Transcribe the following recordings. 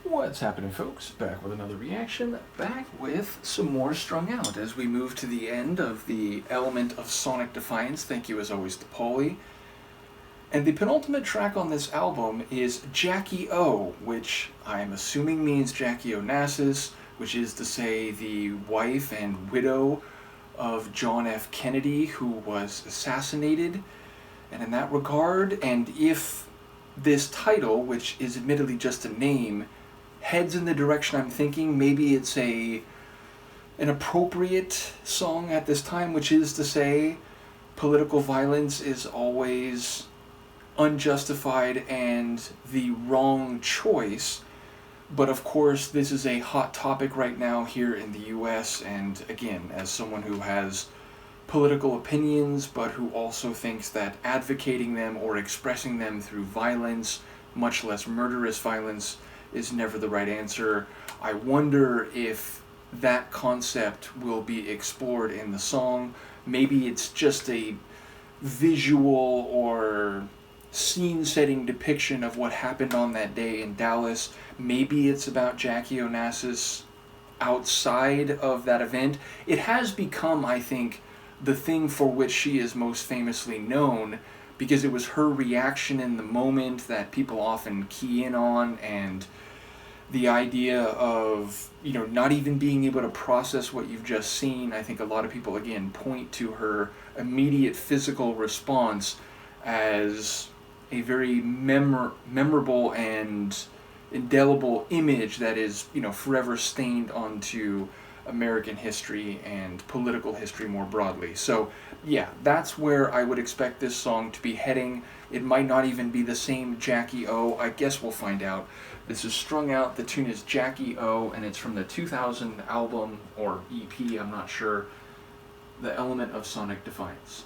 What's happening, folks? Back with another reaction, back with some more Strung Out as we move to the end of the Element of Sonic Defiance. Thank you as always to Paulie. And the penultimate track on this album is Jackie O, which I'm assuming means Jackie Onassis, which is to say the wife and widow of John F. Kennedy, who was assassinated. And in that regard, and if this title, which is admittedly just a name, heads in the direction I'm thinking, maybe it's an appropriate song at this time, which is to say political violence is always unjustified and the wrong choice. But of course, this is a hot topic right now here in the US, and again, as someone who has political opinions, but who also thinks that advocating them or expressing them through violence, much less murderous violence, is never the right answer. I wonder if that concept will be explored in the song. Maybe it's just a visual or scene-setting depiction of what happened on that day in Dallas. Maybe it's about Jackie Onassis outside of that event. It has become, I think, the thing for which she is most famously known, because it was her reaction in the moment that people often key in on, and the idea of, not even being able to process what you've just seen. I think a lot of people, again, point to her immediate physical response as a very memorable and indelible image that is, forever stained onto American history and political history more broadly. So yeah, that's where I would expect this song to be heading. It might not even be the same Jackie O. I guess we'll find out. This is Strung Out. The tune is Jackie O, and it's from the 2000 album, or EP, I'm not sure, The Element of Sonic Defiance.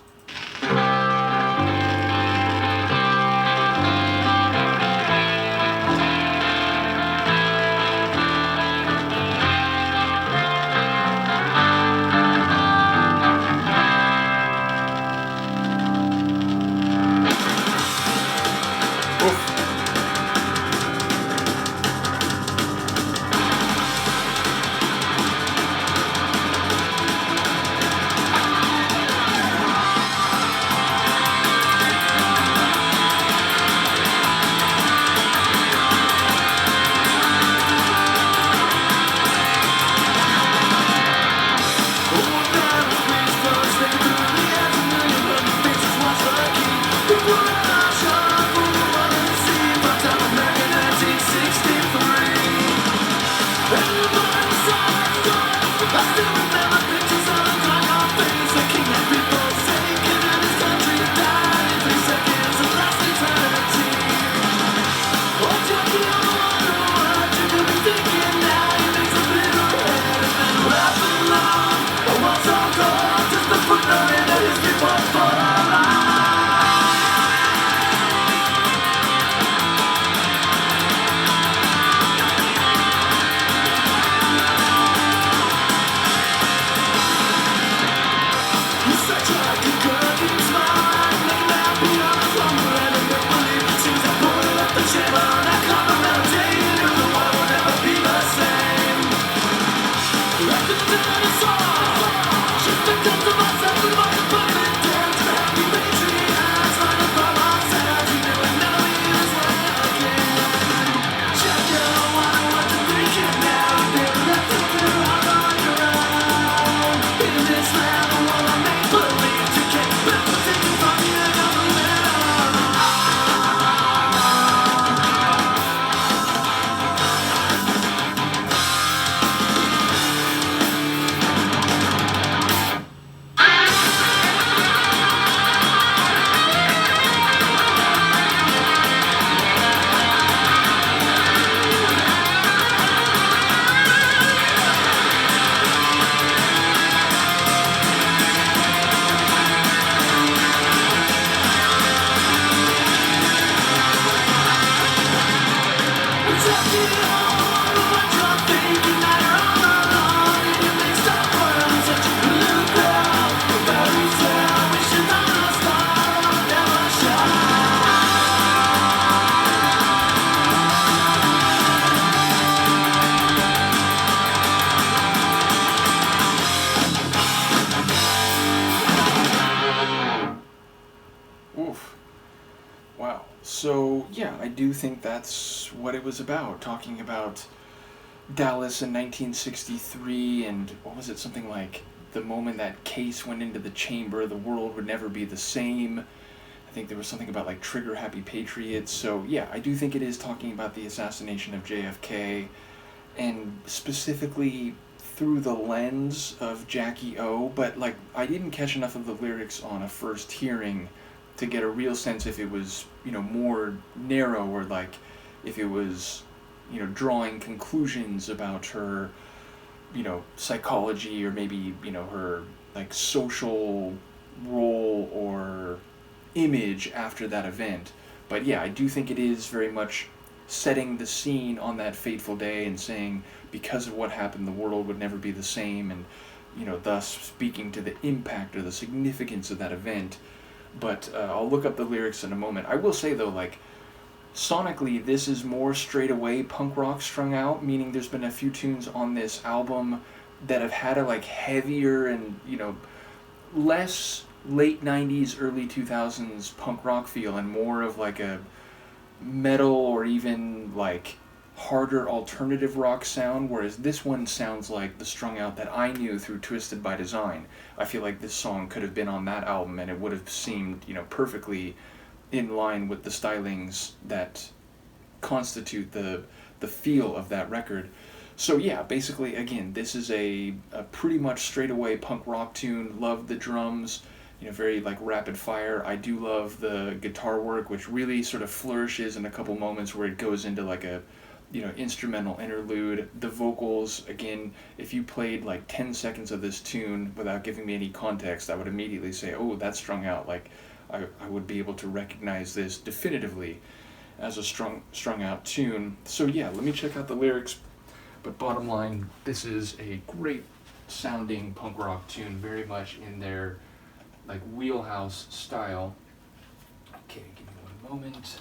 I do think that's what it was about, talking about Dallas in 1963, and what was it, something like the moment that case went into the chamber, the world would never be the same. I think there was something about like trigger happy patriots. So yeah, I do think it is talking about the assassination of JFK, and specifically through the lens of Jackie O, but like I didn't catch enough of the lyrics on a first hearing to get a real sense if it was, more narrow, or like if it was, drawing conclusions about her, psychology, or maybe, her like social role or image after that event. But yeah, I do think it is very much setting the scene on that fateful day and saying because of what happened the world would never be the same, and thus speaking to the impact or the significance of that event. But I'll look up the lyrics in a moment. I will say though, like, sonically this is more straight away punk rock strung out, meaning there's been a few tunes on this album that have had a like heavier and less late 90s early 2000s punk rock feel, and more of like a metal or even like harder alternative rock sound, whereas this one sounds like the Strung Out that I knew through Twisted by Design. I feel like this song could have been on that album and it would have seemed, perfectly in line with the stylings that constitute the feel of that record. So yeah, basically, again, this is a pretty much straight away punk rock tune. Love the drums, very like rapid fire. I do love the guitar work, which really sort of flourishes in a couple moments where it goes into like a instrumental interlude. The vocals, again, if you played like 10 seconds of this tune without giving me any context, I would immediately say, oh, that's Strung Out. Like, I would be able to recognize this definitively as a strung out tune. So yeah, let me check out the lyrics. But bottom line, this is a great sounding punk rock tune, very much in their like wheelhouse style. Okay, give me one moment.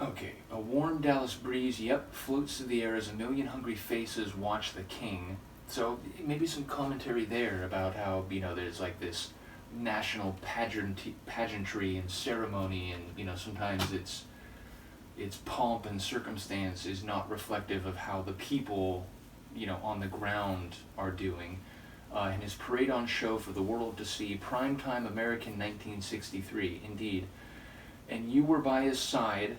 Okay, a warm Dallas breeze, floats through the air as a million hungry faces watch the king. So maybe some commentary there about how, there's like this national pageantry and ceremony, and, sometimes its pomp and circumstance is not reflective of how the people, on the ground are doing. And his parade on show for the world to see, primetime American 1963, indeed. And you were by his side,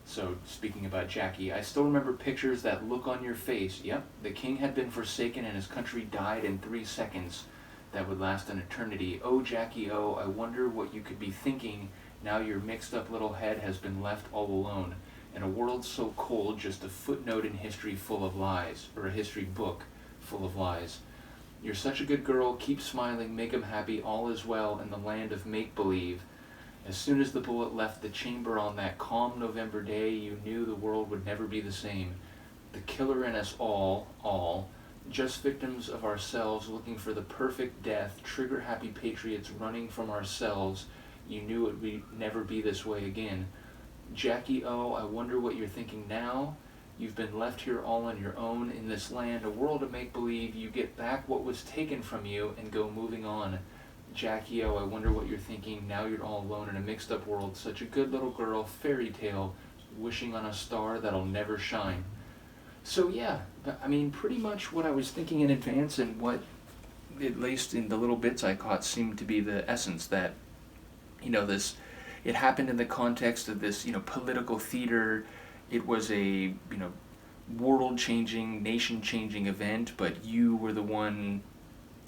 so speaking about Jackie, I still remember pictures, that look on your face. Yep, the king had been forsaken and his country died in 3 seconds that would last an eternity. Oh, Jackie, oh, I wonder what you could be thinking now your mixed up little head has been left all alone. In a world so cold, just a footnote in history full of lies, or a history book full of lies. You're such a good girl, keep smiling, make 'em happy, all is well in the land of make-believe. As soon as the bullet left the chamber on that calm November day, you knew the world would never be the same. The killer in us all, just victims of ourselves looking for the perfect death, trigger-happy patriots running from ourselves. You knew it would never be this way again. Jackie O, I wonder what you're thinking now. You've been left here all on your own in this land, a world of make-believe. You get back what was taken from you and go moving on. Jackie O, I wonder what you're thinking now you're all alone in a mixed-up world. Such a good little girl, fairy tale, wishing on a star that'll never shine. So yeah, I mean, pretty much what I was thinking in advance, and what, at least in the little bits I caught, seemed to be the essence that, it happened in the context of this, political theater. It was a, world-changing, nation-changing event, but you were the one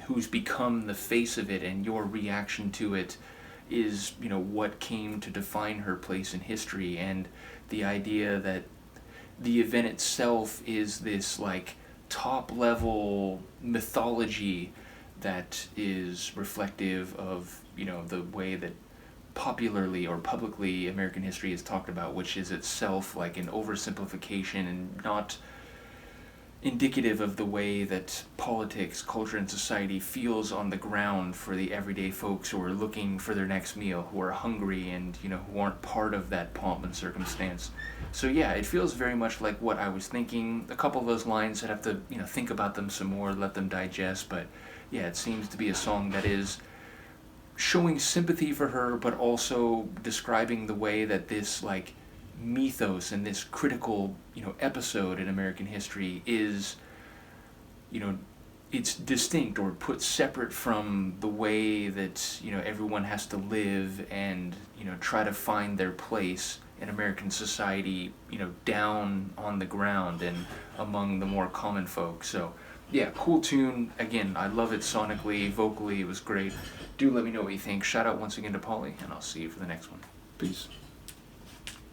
who's become the face of it, and your reaction to it is, what came to define her place in history. And the idea that the event itself is this like top-level mythology that is reflective of, the way that popularly or publicly American history is talked about, which is itself like an oversimplification and not indicative of the way that politics, culture, and society feels on the ground for the everyday folks who are looking for their next meal, who are hungry, and who aren't part of that pomp and circumstance. So yeah, it feels very much like what I was thinking. A couple of those lines, I'd have to think about them some more, let them digest, but yeah, it seems to be a song that is showing sympathy for her, but also describing the way that this like mythos and this critical, episode in American history is, you know, it's distinct or put separate from the way that everyone has to live and try to find their place in American society, down on the ground and among the more common folk. So yeah, cool tune. Again, I love it sonically, vocally, it was great. Do let me know what you think. Shout out once again to Paulie, and I'll see you for the next one. Peace.